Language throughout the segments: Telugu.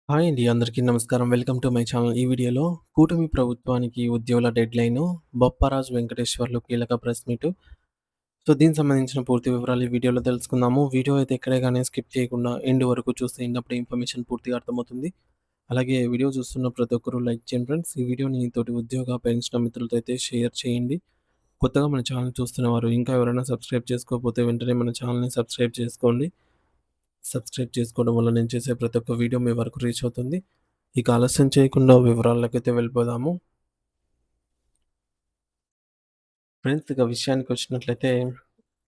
హాయ్ అండి. అందరికీ నమస్కారం. Welcome to my channel. ఈ వీడియోలో కూటమి ప్రభుత్వానికి ఉద్యోగుల డెడ్‌లైను, బొప్పరాజు వెంకటేశ్వర్లు కీలక ప్రెస్ మీటు. దీనికి సంబంధించిన పూర్తి వివరాలు ఈ వీడియోలో తెలుసుకుందాము. వీడియో అయితే ఎక్కడే గాని స్కిప్ చేయకుండా ఎండ్ వరకు చూస్తే అప్పుడే ఇన్ఫర్మేషన్ పూర్తిగా అర్థమవుతుంది. అలాగే వీడియో చూస్తున్న ప్రతి ఒక్కరు లైక్ చేయండి ఫ్రెండ్స్. ఈ వీడియోని తోటి ఉద్యోగ పెన్షన్ మిత్రులతో అయితే షేర్ చేయండి. కొత్తగా మన ఛానల్ చూస్తున్నవారు ఇంకా ఎవరైనా సబ్స్క్రైబ్ చేసుకోకపోతే వెంటనే మన ఛానల్‌ని సబ్స్క్రైబ్ చేసుకోండి. సబ్స్క్రైబ్ చేసుకోవడం వల్ల నేను చేసే ప్రతి ఒక్క వీడియో మీ వరకు రీచ్ అవుతుంది. ఇక ఆలస్యం చేయకుండా వివరాల్లోకైతే వెళ్ళిపోదాము. ఫ్రెండ్స్ ఇక విషయానికొచ్చినట్లయితే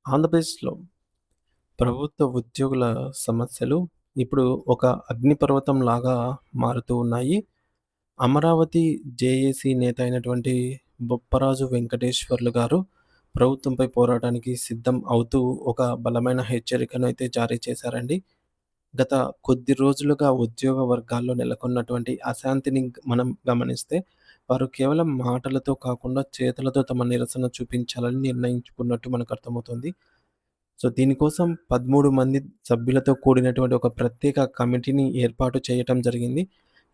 ఆంధ్రప్రదేశ్‌లో ప్రభుత్వ ఉద్యోగుల సమస్యలు ఇప్పుడు ఒక అగ్నిపర్వతంలాగా మారుతూ ఉన్నాయి. అమరావతి జేఏసీ నేత అయినటువంటి బొప్పరాజు వెంకటేశ్వర్లు గారు ప్రభుత్వంపై పోరాటానికి సిద్ధం అవుతూ ఒక బలమైన హెచ్చరికను అయితే జారీ చేశారండి. గత కొద్ది రోజులుగా ఉద్యోగ వర్గాల్లో నెలకొన్నటువంటి అశాంతిని మనం గమనిస్తే, వారు కేవలం మాటలతో కాకుండా చేతలతో తమ నిరసన చూపించాలని నిర్ణయించుకున్నట్టు మనకర్థమవుతుంది. దీనికోసం 13 మంది సభ్యులతో కూడినటువంటి ఒక ప్రత్యేక కమిటీని ఏర్పాటు చేయటం జరిగింది.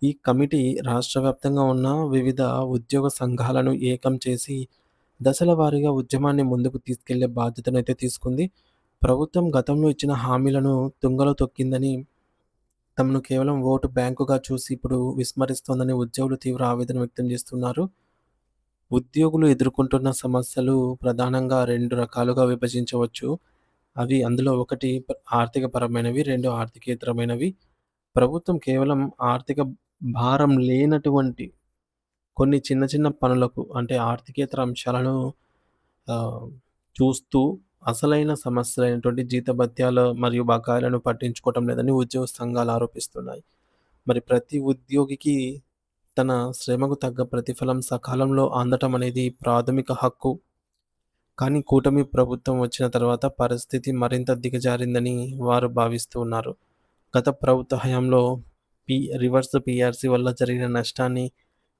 ఈ కమిటీ రాష్ట్ర వ్యాప్తంగా ఉన్న వివిధ ఉద్యోగ సంఘాలను ఏకం చేసి, దశల వారీగా ఉద్యమాన్ని ముందుకు తీసుకెళ్లే బాధ్యతనైతే తీసుకుంది. ప్రభుత్వం గతంలో ఇచ్చిన హామీలను తుంగలో తొక్కిందని, తమను కేవలం ఓటు బ్యాంకుగా చూసి ఇప్పుడు విస్మరిస్తోందని ఉద్యోగులు తీవ్ర ఆవేదన వ్యక్తం చేస్తున్నారు. ఉద్యోగులు ఎదుర్కొంటున్న సమస్యలు ప్రధానంగా 2 రకాలుగా విభజించవచ్చు. అందులో ఒకటి ఆర్థిక పరమైనవి, 2 ఆర్థికేతరమైనవి. ప్రభుత్వం కేవలం ఆర్థిక భారం లేనటువంటి కొన్ని చిన్న చిన్న పనులకు అంటే ఆర్థికేతర అంశాలను ఆహ్, చూస్తూ అసలైన సమస్యలైనటువంటి జీతభత్యాలు మరియు బకాయిలను పట్టించుకోవటం లేదని ఉద్యోగ సంఘాలు ఆరోపిస్తున్నాయి. మరి ప్రతి ఉద్యోగికి తన శ్రమకు తగ్గ ప్రతిఫలం సకాలంలో అందటం అనేది ప్రాథమిక హక్కు. కానీ కూటమి ప్రభుత్వం వచ్చిన తర్వాత పరిస్థితి మరింత దిగజారిందని వారు భావిస్తూ ఉన్నారు. గత ప్రభుత్వ హయాంలో రివర్స్ పీఆర్సీ వల్ల జరిగిన నష్టాన్ని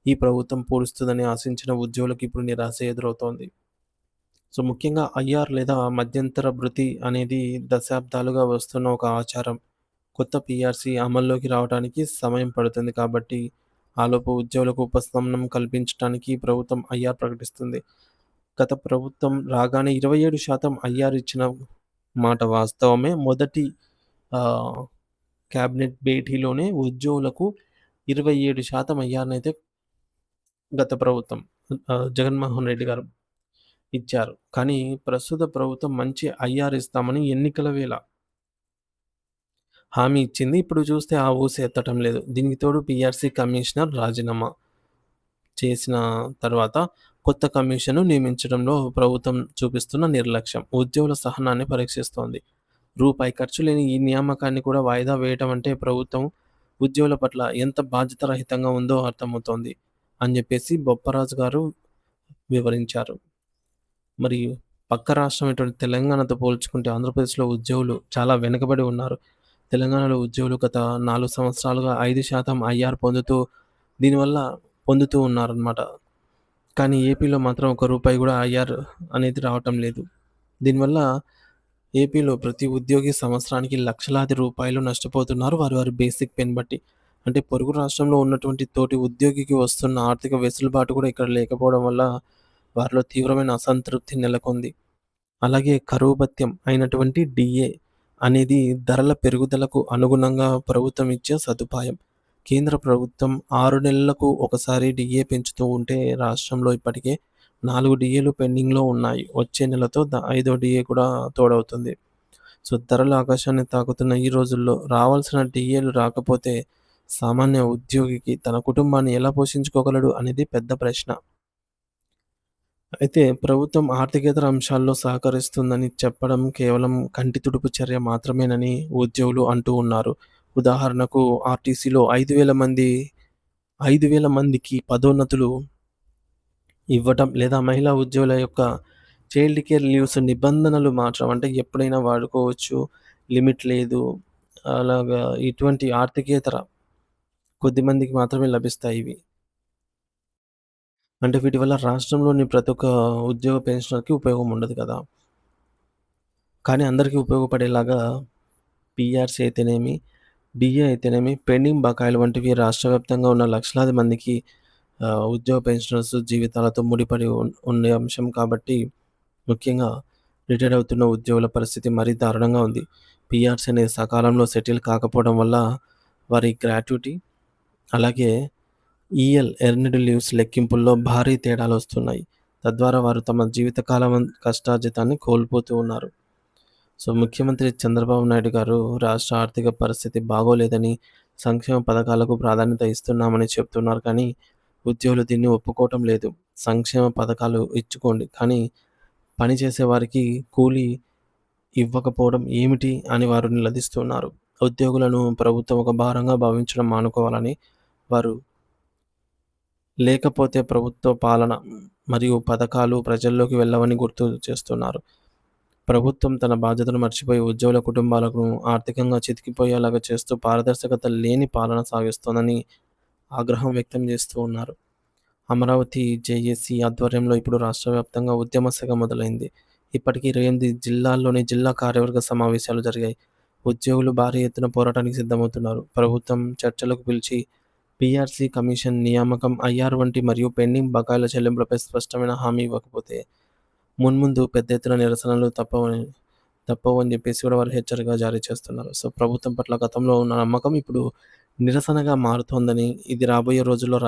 ఈ ప్రభుత్వం పూడుస్తుందని ఆశించిన ఉద్యోగులకు ఇప్పుడు నిరాశ ఎదురవుతోంది. ముఖ్యంగా ఐఆర్ లేదా మధ్యంతర భృతి అనేది దశాబ్దాలుగా వస్తున్న ఒక ఆచారం. కొత్త పీఆర్సీ అమల్లోకి రావడానికి సమయం పడుతుంది కాబట్టి, ఆలోపు ఉద్యోగులకు ఉపశమనం కల్పించడానికి ప్రభుత్వం ఐఆర్ ప్రకటిస్తుంది. గత ప్రభుత్వం రాగానే 27% ఐఆర్ ఇచ్చిన మాట వాస్తవమే. మొదటి ఆహ్, క్యాబినెట్ భేటీలోనే ఉద్యోగులకు 27% ఐఆర్‌నైతే గత ప్రభుత్వం జగన్మోహన్ రెడ్డి గారు ఇచ్చారు. కానీ ప్రస్తుత ప్రభుత్వం మంచి ఐఆర్ ఇస్తామని ఎన్నికల వేళ హామీ ఇచ్చింది. ఇప్పుడు చూస్తే ఆ ఊసే ఎత్తటం లేదు. దీనికి తోడు పీఆర్సీ కమిషనర్ రాజీనామా చేసిన తర్వాత కొత్త కమిషన్‌ను నియమించడంలో ప్రభుత్వం చూపిస్తున్న నిర్లక్ష్యం ఉద్యోగుల సహనాన్ని పరీక్షిస్తోంది. రూపాయి ఖర్చు లేని ఈ నియామకాన్ని కూడా వాయిదా వేయటం అంటే ప్రభుత్వం ఉద్యోగుల పట్ల ఎంత బాధ్యతారహితంగా ఉందో అర్థమవుతోంది అని జెప్పేసి బొప్పరాజు గారు వివరించారు. మరి పక్క రాష్ట్రమైనటువంటి తెలంగాణతో పోల్చుకుంటే ఆంధ్రప్రదేశ్‌లో ఉద్యోగులు చాలా వెనుకబడి ఉన్నారు. తెలంగాణలో ఉద్యోగులు గత 4 సంవత్సరాలుగా 5% ఐఆర్ పొందుతూ ఉన్నారనమాట. కానీ ఏపీలో మాత్రం ఒక్క రూపాయి గూడా ఐఆర్ అనేది రావటం లేదు. దీనివల్ల ఏపీలో ప్రతి ఉద్యోగి సంవత్సరానికి లక్షలాది రూపాయలు నష్టపోతున్నారు వారి వారి బేసిక్ పేని బట్టి. అంటే పొరుగు రాష్ట్రంలో ఉన్నటువంటి తోటి ఉద్యోగికి వస్తున్న ఆర్థిక వెసులుబాటు కూడా ఇక్కడ లేకపోవడం వల్ల వారిలో తీవ్రమైన అసంతృప్తి నెలకొంది. అలాగే కరువు భత్యం అయినటువంటి డీఏ అనేది ధరల పెరుగుదలకు అనుగుణంగా ప్రభుత్వం ఇచ్చే సదుపాయం. కేంద్ర ప్రభుత్వం 6 నెలలకు ఒకసారి డీఏ పెంచుతూ ఉంటే రాష్ట్రంలో ఇప్పటికే 4 డీఏలు పెండింగ్‌లో ఉన్నాయి. వచ్చే నెలతో ఐదో డీఏ కూడా తోడవుతుంది. ధరలు ఆకాశాన్ని తాకుతున్న ఈ రోజుల్లో రావాల్సిన డీఏలు రాకపోతే సామాన్య ఉద్యోగికి తన కుటుంబాన్ని ఎలా పోషించుకోగలడు అనేది పెద్ద ప్రశ్న. అయితే ప్రభుత్వం ఆర్థికేతర అంశాల్లో సహకరిస్తుందని చెప్పడం కేవలం కంటి తుడుపు చర్య మాత్రమేనని ఉద్యోగులు అంటూ ఉన్నారు. ఉదాహరణకు ఆర్టీసీలో 5,000 మందికి పదోన్నతులు ఇవ్వటం లేదా మహిళా ఉద్యోగుల యొక్క చైల్డ్ కేర్ లీవ్స్ నిబంధనలు మార్చడం. అంటే ఎప్పుడైనా వాడుకోవచ్చు, లిమిట్ లేదు. అలాగా ఇటువంటి ఆర్థికేతర కొద్దిమందికి మాత్రమే లభిస్తాయి ఇవి. అంటే వీటి వల్ల రాష్ట్రంలోని ప్రతి ఒక్క ఉద్యోగ పెన్షనర్‌కి ఉపయోగం ఉండదు కదా! కానీ అందరికీ ఉపయోగపడేలాగా పీఆర్సీ అయితేనేమి, డీఏ అయితేనేమి పెండింగ్ బకాయిలు వంటివి రాష్ట్ర వ్యాప్తంగా ఉన్న లక్షలాది మందికి ఉద్యోగ పెన్షనర్స్ జీవితాలతో ముడిపడి ఉండే అంశం కాబట్టి ముఖ్యంగా రిటైర్ అవుతున్న ఉద్యోగుల పరిస్థితి మరీ దారుణంగా ఉంది. పీఆర్సీ అనేది సకాలంలో సెటిల్ కాకపోవడం వల్ల వారి గ్రాట్యుటీ అలాగే ఎర్న్డ్ లీవ్స్ లెక్కింపుల్లో భారీ తేడాలొస్తున్నాయి. తద్వారా వారు తమ జీవితకాలం కష్టార్జితాన్ని కోల్పోతూ ఉన్నారు. సో, ముఖ్యమంత్రి చంద్రబాబు నాయుడు గారు రాష్ట్ర ఆర్థిక పరిస్థితి బాగోలేదని, సంక్షేమ పథకాలకు ప్రాధాన్యత ఇస్తున్నామని చెప్తున్నారు కానీ, ఉద్యోగులు దీన్ని ఒప్పుకోవటం లేదు. సంక్షేమ పథకాలు ఇచ్చుకోండి, కానీ పనిచేసే వారికి కూలీ ఇవ్వకపోవడం ఏమిటి అని వారు నిలదీస్తున్నారు. ఉద్యోగులను ప్రభుత్వం ఒక భారంగా భావించడం మానుకోవాలని, వారు లేకపోతే ప్రభుత్వ పాలన మరియు పథకాలు ప్రజల్లోకి వెళ్ళవని గుర్తు చేస్తున్నారు. ప్రభుత్వం తన బాధ్యతను మర్చిపోయి ఉద్యోగుల కుటుంబాలను ఆర్థికంగా చితికిపోయేలాగా చేస్తూ పారదర్శకత లేని పాలన సాగిస్తోందని ఆగ్రహం వ్యక్తం చేస్తూ ఉన్నారు. అమరావతి జేఏసీ ఆధ్వర్యంలో ఇప్పుడు రాష్ట్ర వ్యాప్తంగా ఉద్యమ సెగ మొదలైంది. ఇప్పటికీ 8 జిల్లాల్లోని జిల్లా కార్యవర్గ సమావేశాలు జరిగాయి. ఉద్యోగులు భారీ ఎత్తున పోరాటానికి సిద్ధమవుతున్నారు. ప్రభుత్వం చర్చలకు పిలిచి పీఆర్సీ కమిషన్ నియామకం, ఐఆర్ వంటి మరియు పెండింగ్ బకాయిల చెల్లింపులపై స్పష్టమైన హామీ ఇవ్వకపోతే మున్ముందు పెద్ద ఎత్తున నిరసనలు తప్పవని చెప్పేసి కూడా వాళ్ళు హెచ్చరిక జారీ చేస్తున్నారు. సో, ప్రభుత్వం పట్ల గతంలో ఉన్న నమ్మకం ఇప్పుడు నిరసనగా మారుతోందని, ఇది రాబోయే రోజుల్లో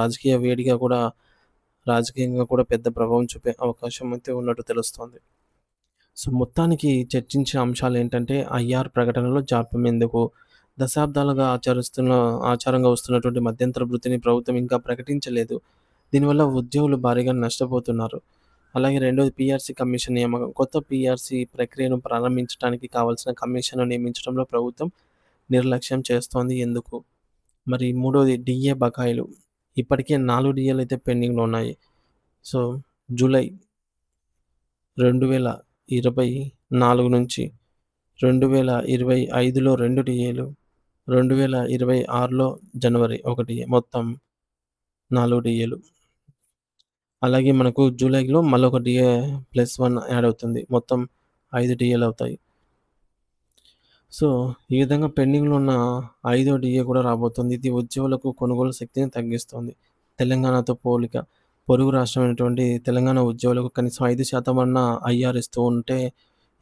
రాజకీయంగా కూడా పెద్ద ప్రభావం చూపే అవకాశం అయితే ఉన్నట్టు తెలుస్తోంది. సో, మొత్తానికి చర్చించిన అంశాలేంటంటే, ఐఆర్ ప్రకటనలో జాప్యం ఎందుకు? దశాబ్దాలుగా ఆచారంగా వస్తున్నటువంటి మధ్యంతర వృత్తిని ప్రభుత్వం ఇంకా ప్రకటించలేదు. దీనివల్ల ఉద్యోగులు భారీగా నష్టపోతున్నారు. అలాగే రెండోది పీఆర్సీ కమిషన్ నియామకం. కొత్త పీఆర్సీ ప్రక్రియను ప్రారంభించడానికి కావాల్సిన కమిషన్‌ను నియమించడంలో ప్రభుత్వం నిర్లక్ష్యం చేస్తోంది ఎందుకు? మరి మూడోది డీఏ బకాయిలు. ఇప్పటికే 4 డీఏలయితే పెండింగ్‌లో ఉన్నాయి. సో, జూలై 2024 నుంచి 2025లో 2 డీఏలు, 2026లో జనవరి 1 డీఏ మొత్తం 4 డీఏలు. అలాగే మనకు జూలైలో మళ్ళొక డీఏ +1 యాడ్ అవుతుంది. మొత్తం 5 డీఏలవుతాయి. సో, ఈ విధంగా పెండింగ్‌లో ఉన్న ఐదో డీఏ కూడా రాబోతుంది. ఇది ఉద్యోగులకు కొనుగోలు శక్తిని తగ్గిస్తుంది. తెలంగాణతో పోలిక. పొరుగు రాష్ట్రమైనటువంటి తెలంగాణ ఉద్యోగులకు కనీసం 5% అన్నా ఐఆర్ ఇస్తూ ఉంటే,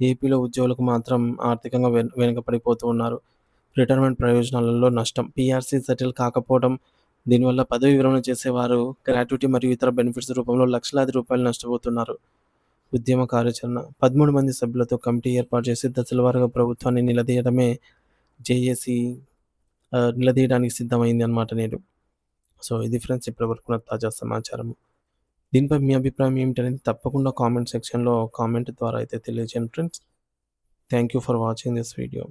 ఏపీలో ఉద్యోగులకు మాత్రం ఆర్థికంగా వెనుకపడిపోతూ ఉన్నారు. రిటైర్మెంట్ ప్రయోజనాలలో నష్టం. పీఆర్సీ సెటిల్ కాకపోవడం, దీనివల్ల పదవీ విరమణ చేసేవారు గ్రాట్యుటీ మరియు ఇతర బెనిఫిట్స్ రూపంలో లక్షలాది రూపాయలు నష్టపోతున్నారు. ఉద్యమ కార్యాచరణ 13 మంది సభ్యులతో కమిటీ ఏర్పాటు చేసి దశలవారీగా ప్రభుత్వాన్ని జేఏసీ నిలదీయడానికి సిద్ధమైంది అన్నమాట నేడు. సో, ఇది ఫ్రెండ్స్ ఇప్పటివరకున్న తాజా సమాచారము. దీనిపై మీ అభిప్రాయం ఏమిటనేది తప్పకుండా కామెంట్ సెక్షన్‌లో కామెంట్ ద్వారా అయితే తెలియజేయండి friends. Thank you for watching this video.